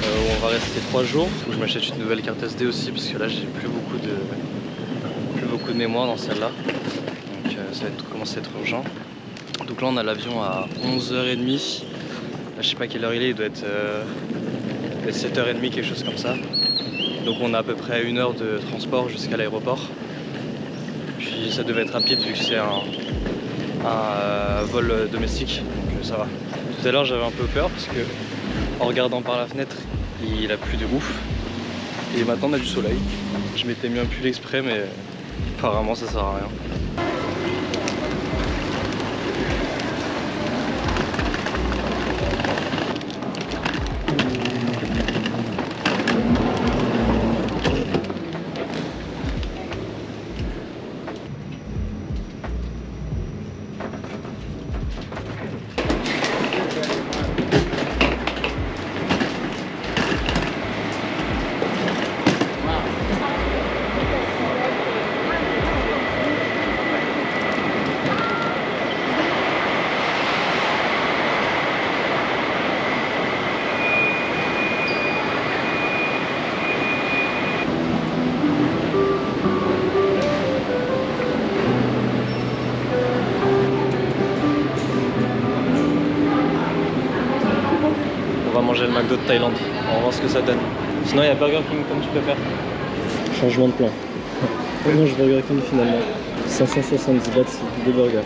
où on va rester 3 jours. Faut que je m'achète une nouvelle carte SD aussi parce que là j'ai plus beaucoup de mémoire dans celle-là. Donc ça va commencer à être urgent. Donc là on a l'avion à 11h30. Là, je sais pas quelle heure il doit être 7h30, quelque chose comme ça. Donc on a à peu près 1 heure de transport jusqu'à l'aéroport. Puis ça devait être rapide vu que c'est un vol domestique, donc ça va. Tout à l'heure j'avais un peu peur parce que en regardant par la fenêtre il a plu de ouf. Et maintenant on a du soleil. Je m'étais mis un pull exprès mais apparemment ça sert à rien. On va manger le McDo de Thaïlande, on va voir ce que ça donne. Sinon il y a Burger King comme tu préfères. Changement de plan. On mange Burger King finalement. 570 bahts, c'est 2 burgers.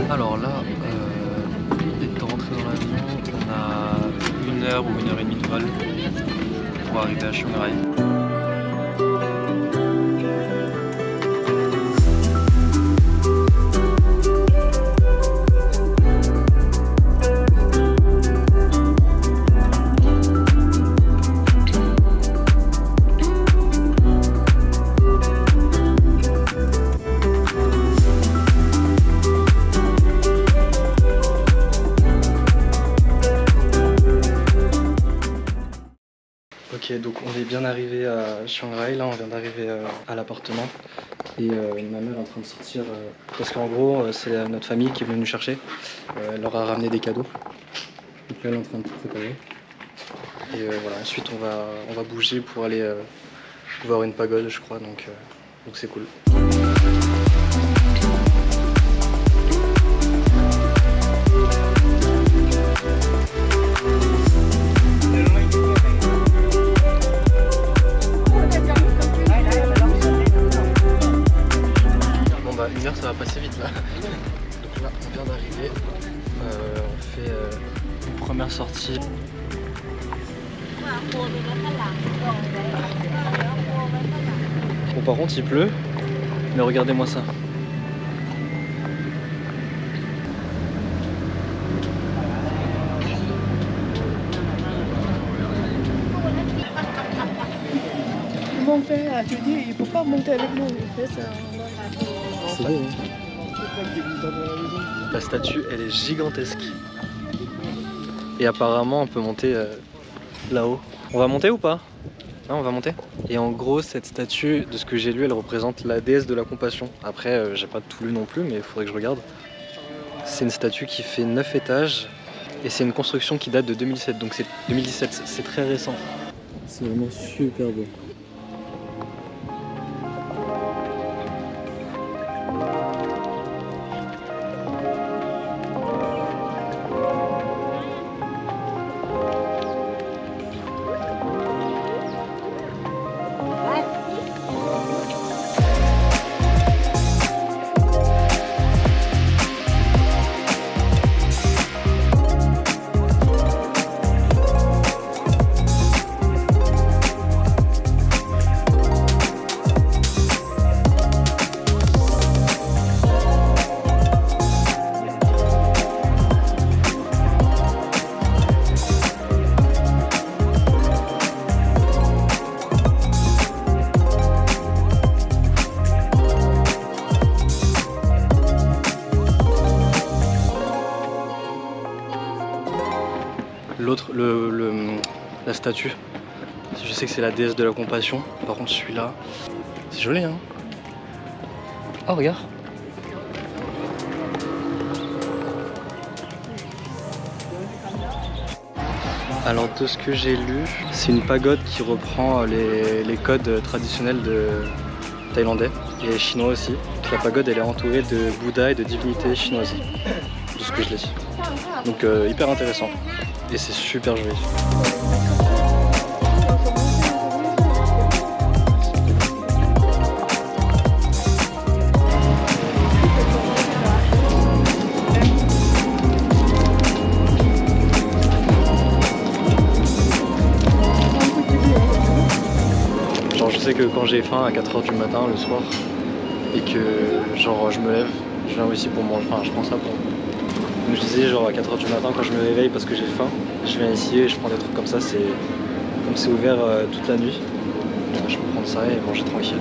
Alors là, étant rentré dans l'avion, on a 1 heure ou 1h30 de vol pour arriver à Chiang Rai. Ok, donc on est bien arrivé à Chiang Rai, là on vient d'arriver à l'appartement et ma mère est en train de sortir parce qu'en gros c'est notre famille qui est venue nous chercher, elle leur a ramené des cadeaux, donc là elle est en train de tout préparer et voilà, ensuite on va bouger pour aller voir une pagode je crois, donc c'est cool. Une heure ça va passer vite là. Donc là on vient d'arriver, on fait une première sortie. Bon par contre il pleut, mais regardez-moi ça. Mon frère, tu dis, il ne peut pas monter avec nous, il fait ça. C'est beau, hein. La statue, elle est gigantesque. Et apparemment, on peut monter là-haut. On va monter ou pas? Non, on va monter. Et en gros, cette statue, de ce que j'ai lu, elle représente la déesse de la compassion. Après, j'ai pas tout lu non plus, mais il faudrait que je regarde. C'est une statue qui fait 9 étages. Et c'est une construction qui date de 2007. Donc c'est 2017, c'est très récent. C'est vraiment super beau. la statue. Je sais que c'est la déesse de la compassion. Par contre celui-là, c'est joli hein. Oh regarde. Alors de ce que j'ai lu, c'est une pagode qui reprend les codes traditionnels thaïlandais et chinois aussi. La pagode elle est entourée de Bouddha et de divinités chinoises, de ce que je l'ai dit. Donc hyper intéressant et c'est super joli. Je sais que quand j'ai faim à 4h du matin le soir et que genre je me lève, je viens aussi pour manger, enfin je prends ça pour... Donc je disais genre à 4h du matin quand je me réveille parce que j'ai faim, je viens ici et je prends des trucs comme ça, c'est comme c'est ouvert toute la nuit. Je peux prendre ça et manger tranquille.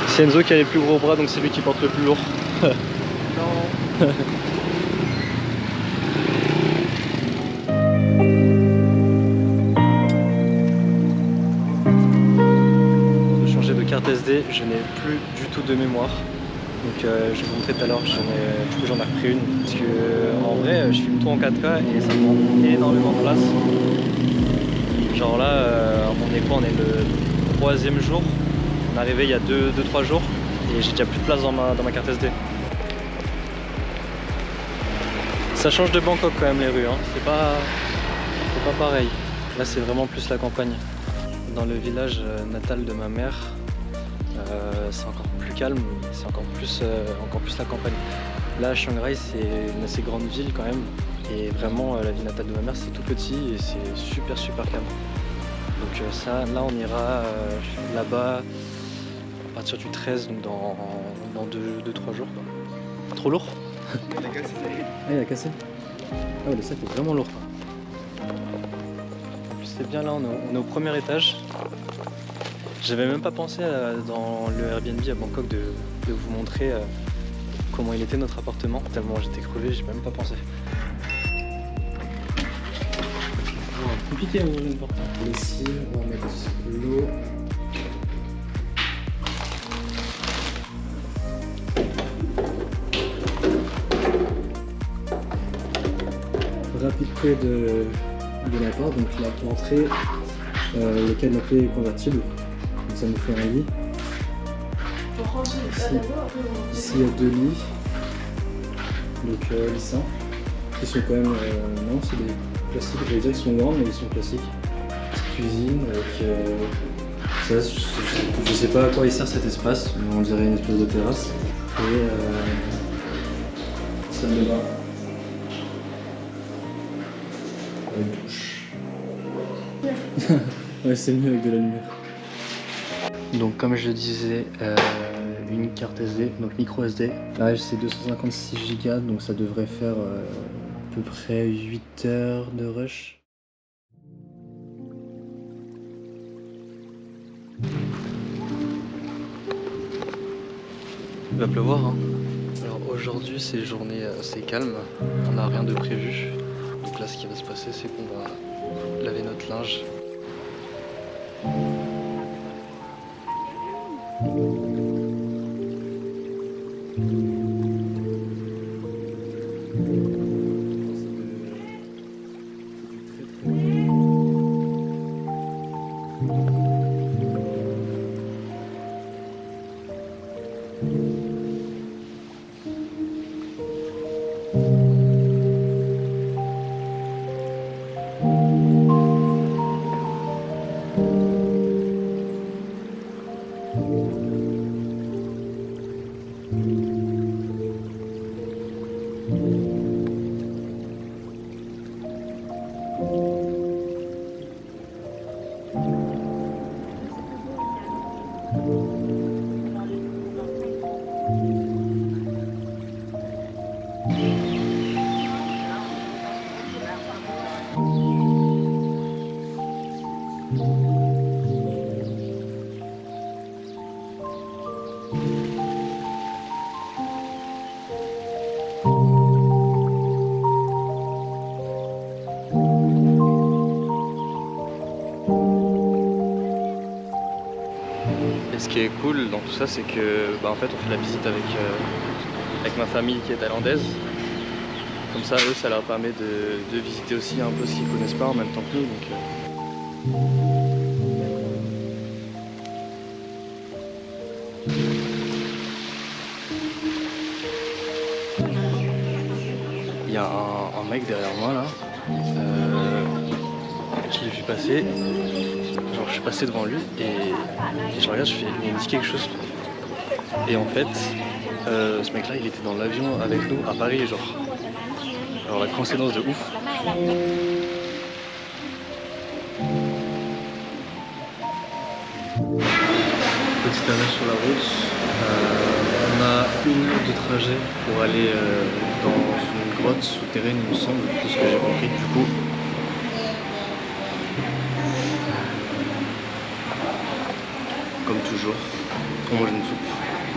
C'est Enzo qui a les plus gros bras donc c'est lui qui porte le plus lourd. Non. Carte SD, je n'ai plus du tout de mémoire. Donc je vais vous montrer tout à l'heure, j'en ai repris une. Parce que en vrai, je filme tout en 4K et ça prend énormément de place. Genre là, on est quoi? On est le 3e jour. On est arrivé il y a 2-3 jours et j'ai déjà plus de place dans ma carte SD. Ça change de Bangkok quand même les rues, hein. C'est pas pareil. Là c'est vraiment plus la campagne. Dans le village natal de ma mère, c'est encore plus calme, c'est encore plus la campagne. Là, Chiang Rai, c'est une assez grande ville quand même, et vraiment la ville natale de ma mère, c'est tout petit et c'est super calme. Donc ça, là, on ira là-bas à partir du 13, donc dans 2-3 jours. Quoi. Trop lourd. Ah, il a cassé. Ah ouais, le sac est vraiment lourd. En plus, c'est bien là, on est au premier étage. J'avais même pas pensé dans le Airbnb à Bangkok de vous montrer comment il était notre appartement. Tellement j'étais crevé, j'ai même pas pensé. Compliqué à ouvrir une porte. Ici, on va mettre l'eau. Rapide près de la porte, donc là pour entrer, le canapé est convertible. Ça nous fait un lit. Ici il y a 2 lits. Donc lissins. Qui sont quand même. Non, c'est des plastiques. J'allais dire qu'ils sont grands, mais ils sont plastiques. Petite cuisine avec. Ça, je sais pas à quoi il sert cet espace, mais on dirait une espèce de terrasse. Et salle de bain. Une douche. Ouais, c'est mieux avec de la lumière. Donc comme je le disais, une carte SD, donc micro SD. Là c'est 256 Go, donc ça devrait faire à peu près 8 heures de rush. Il va pleuvoir hein. Alors aujourd'hui c'est une journée assez calme, on n'a rien de prévu. Donc là ce qui va se passer c'est qu'on va laver notre linge. Et ce qui est cool dans tout ça, c'est que en fait on fait la visite avec ma famille qui est thaïlandaise. Comme ça, eux, ça leur permet de visiter aussi un peu ce qu'ils connaissent pas en même temps que nous. Donc, il y a un mec derrière moi là. Je l'ai vu passer. Genre, je suis passé devant lui et je regarde, il me dit quelque chose. Et en fait, ce mec là, il était dans l'avion avec nous à Paris, genre. Alors la coïncidence de ouf. Petit arrêt sur la route. On a 1 heure de trajet pour aller dans une grotte souterraine, il me semble, de ce que j'ai compris du coup. Comme toujours, on mange une soupe.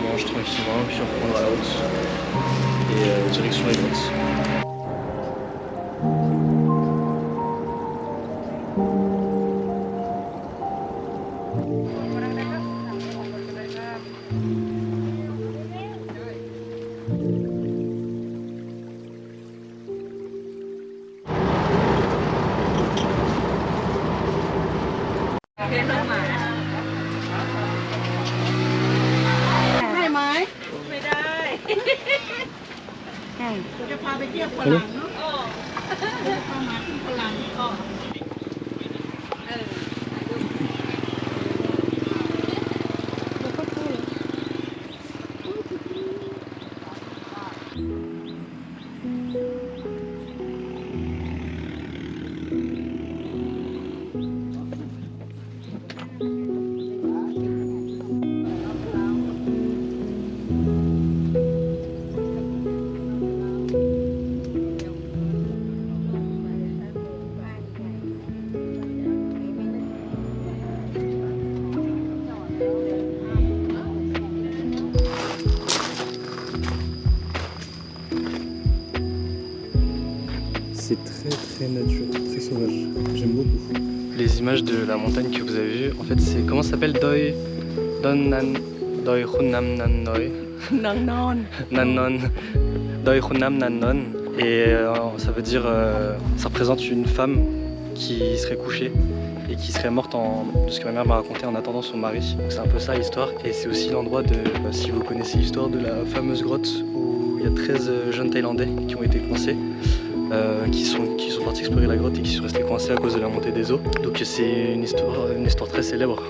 On mange tranquillement, puis on reprendra la route. Et direction les grottes. C'est très nature, très sauvage. J'aime beaucoup. Les images de la montagne que vous avez vues, en fait, c'est comment ça s'appelle Doi Donnan Doi Khunam Nan Noi Nannon Doi Khunam Nannon. Et ça veut dire, ça représente une femme qui serait couchée et qui serait morte de ce que ma mère m'a raconté en attendant son mari. Donc c'est un peu ça l'histoire. Et c'est aussi l'endroit de, si vous connaissez l'histoire de la fameuse grotte où il y a 13 jeunes Thaïlandais qui ont été coincés. Qui sont partis explorer la grotte et qui sont restés coincés à cause de la montée des eaux. Donc c'est une histoire très célèbre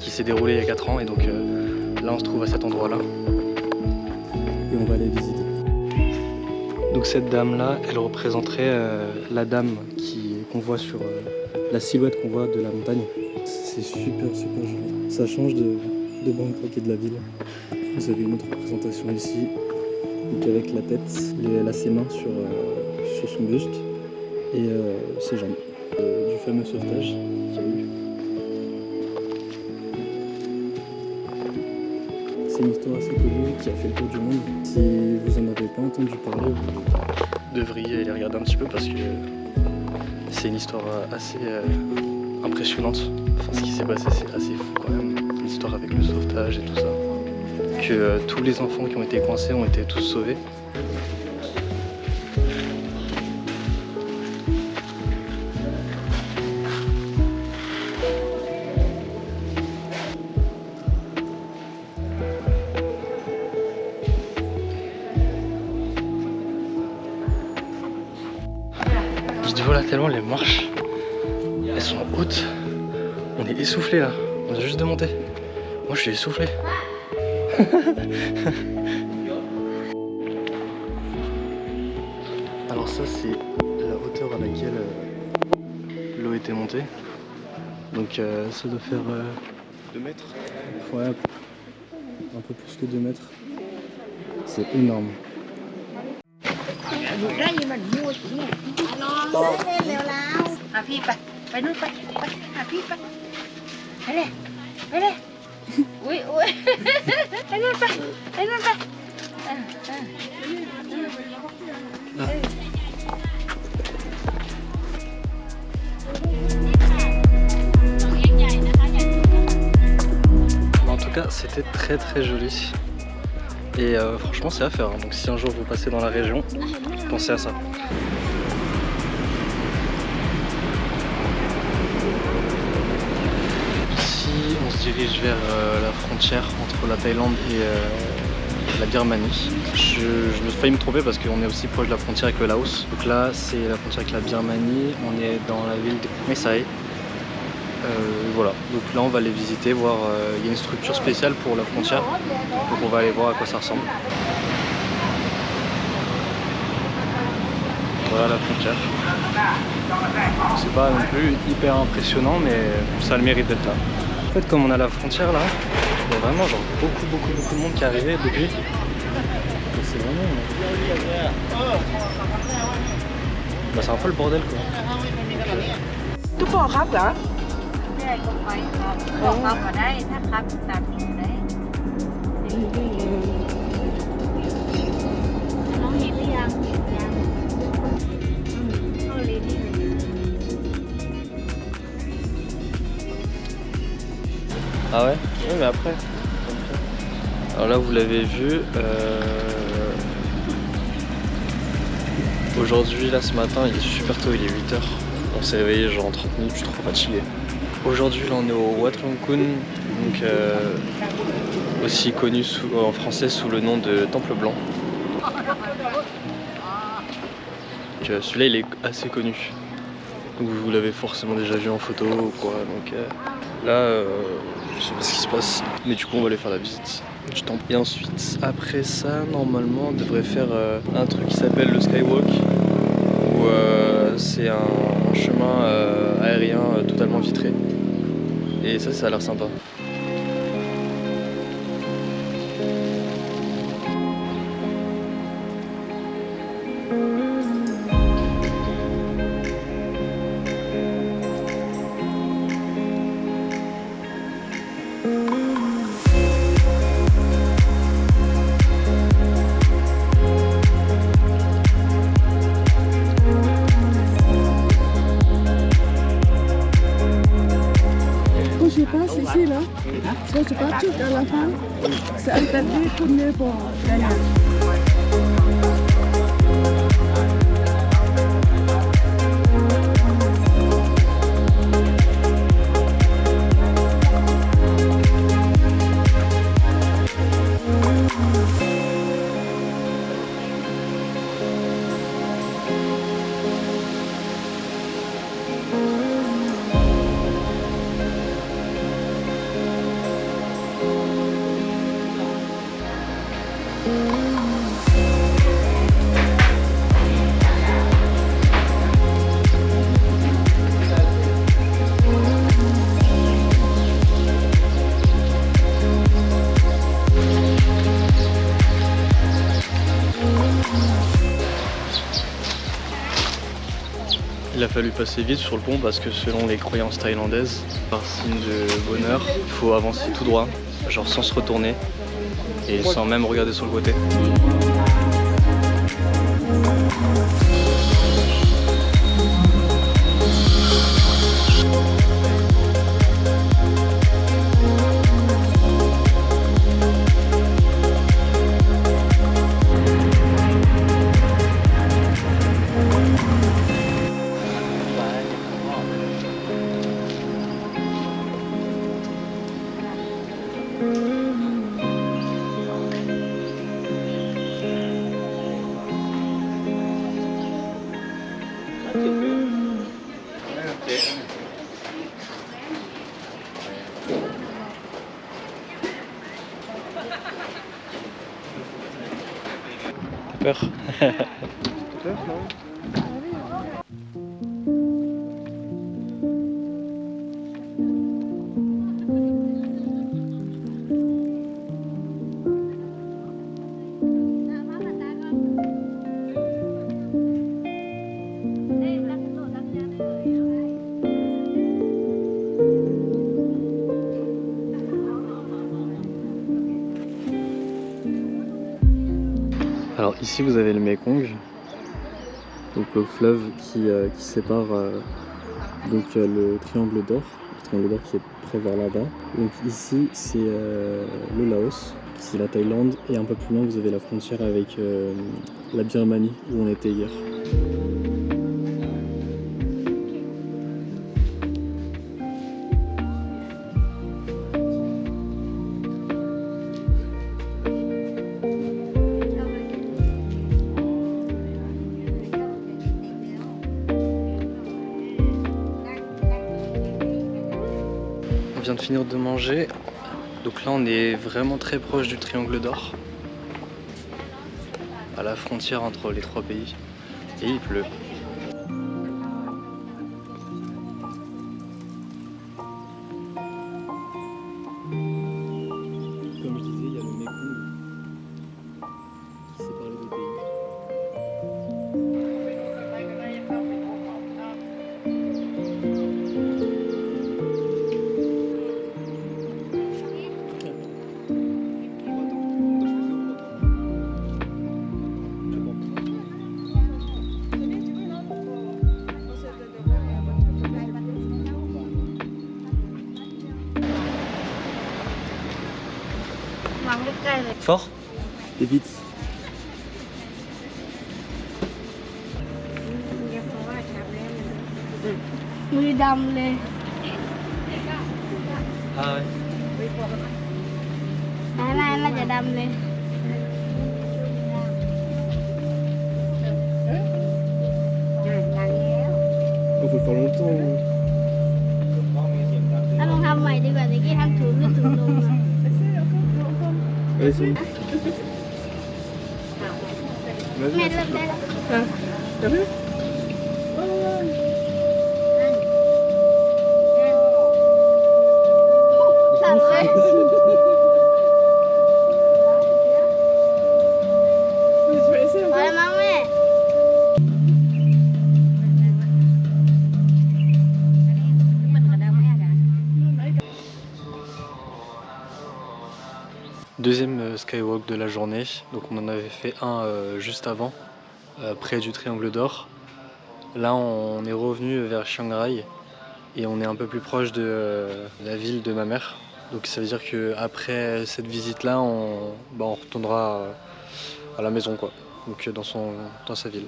qui s'est déroulée il y a 4 ans et donc là on se trouve à cet endroit là. Et on va aller visiter. Donc cette dame là, elle représenterait la dame qu'on voit sur la silhouette qu'on voit de la montagne. C'est super joli. Ça change de Bangkok et de la ville. Vous avez une autre représentation ici. Donc avec la tête, elle a ses mains sur son buste et ses jambes. Du fameux sauvetage qu'il y a eu. C'est une histoire assez connue qui a fait le tour du monde. Si vous en avez pas entendu parler, vous devriez les regarder un petit peu parce que c'est une histoire assez impressionnante. Enfin, ce qui s'est passé, c'est assez fou quand même. Une histoire avec le sauvetage et tout ça. Que tous les enfants qui ont été coincés ont été tous sauvés. Je dis voilà, tellement les marches, elles sont hautes. On est essoufflé là, on a juste de monter. Moi je suis essoufflé. Alors ça c'est la hauteur à laquelle l'eau était montée. Donc ça doit faire 2 mètres. Ouais, un peu plus que 2 mètres. C'est énorme. En tout cas c'était très très joli. Et franchement c'est à faire, hein. Donc si un jour vous passez dans la région, pensez à ça. Ici on se dirige vers la frontière entre la Thaïlande et la Birmanie. Je me suis failli me tromper parce qu'on est aussi proche de la frontière avec le Laos. Donc là c'est la frontière avec la Birmanie, on est dans la ville de Mae Sai. Voilà, donc là on va aller visiter, voir, il y a une structure spéciale pour la frontière, donc on va aller voir à quoi ça ressemble. Voilà la frontière. C'est pas non plus hyper impressionnant, mais ça a le mérite d'être là. En fait, comme on a la frontière là, il y a vraiment genre beaucoup de monde qui est arrivé depuis. C'est vraiment... Bah, c'est un peu le bordel quoi. Tout pour rap là. ได้ก็ไปครับบอกครับก็ได้ถ้าครับตามอยู่ได้น้องเห็นหรือยังยังเข้าเลยนี่ Ah ouais? Oui mais après. Alors là vous l'avez vu. Aujourd'hui là ce matin il est super tôt, il est 8h. On s'est réveillé genre en 30 minutes, je suis trop fatigué. Aujourd'hui là on est au Wat Rong Khun, donc aussi connu en français sous le nom de Temple Blanc. Celui-là il est assez connu. Donc, vous l'avez forcément déjà vu en photo ou quoi. Donc là je sais pas ce qui se passe, mais du coup on va aller faire la visite du temple. Et ensuite après ça normalement on devrait faire un truc qui s'appelle le Skywalk, où c'est un chemin aérien totalement vitré. Et ça a l'air sympa. Je passe ici là, ça se passe tout à la fin, c'est interdit de tourner pour gagner. Il a fallu passer vite sur le pont parce que selon les croyances thaïlandaises, par signe de bonheur, il faut avancer tout droit, genre sans se retourner et sans même regarder sur le côté. Peur. Peur, non? Alors ici vous avez le Mekong, donc le fleuve qui sépare Donc il y a le triangle d'or qui est près vers là-bas. Donc ici c'est le Laos, ici la Thaïlande et un peu plus loin vous avez la frontière avec la Birmanie où on était hier. On vient de finir de manger, donc là on est vraiment très proche du triangle d'or, à la frontière entre les trois pays, et il pleut. Comme je disais, il y a le Mekong qui sépare les deux pays. Fort? Et vite. Mùi đầm lên. Ah ouais. Này làจะđầm lên. Il faut le faire longtemps. ถ้าลองทำใหม่ดีกว่าตะกี้ทำถูขึ้นถูลง Allez, c'est bon. แม่เริ่มได้แล้ว T'as vu? สั่งเลย Je vais essayer พอแล้วมั้งแม่ Deuxième skywalk de la journée, donc on en avait fait un juste avant, près du triangle d'or. Là on est revenu vers Chiang Rai et on est un peu plus proche de la ville de ma mère. Donc ça veut dire qu'après cette visite là on retournera à la maison quoi, donc dans sa ville.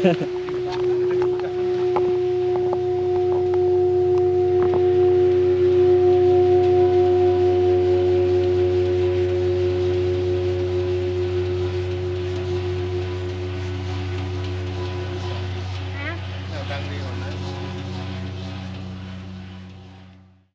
Ha ha.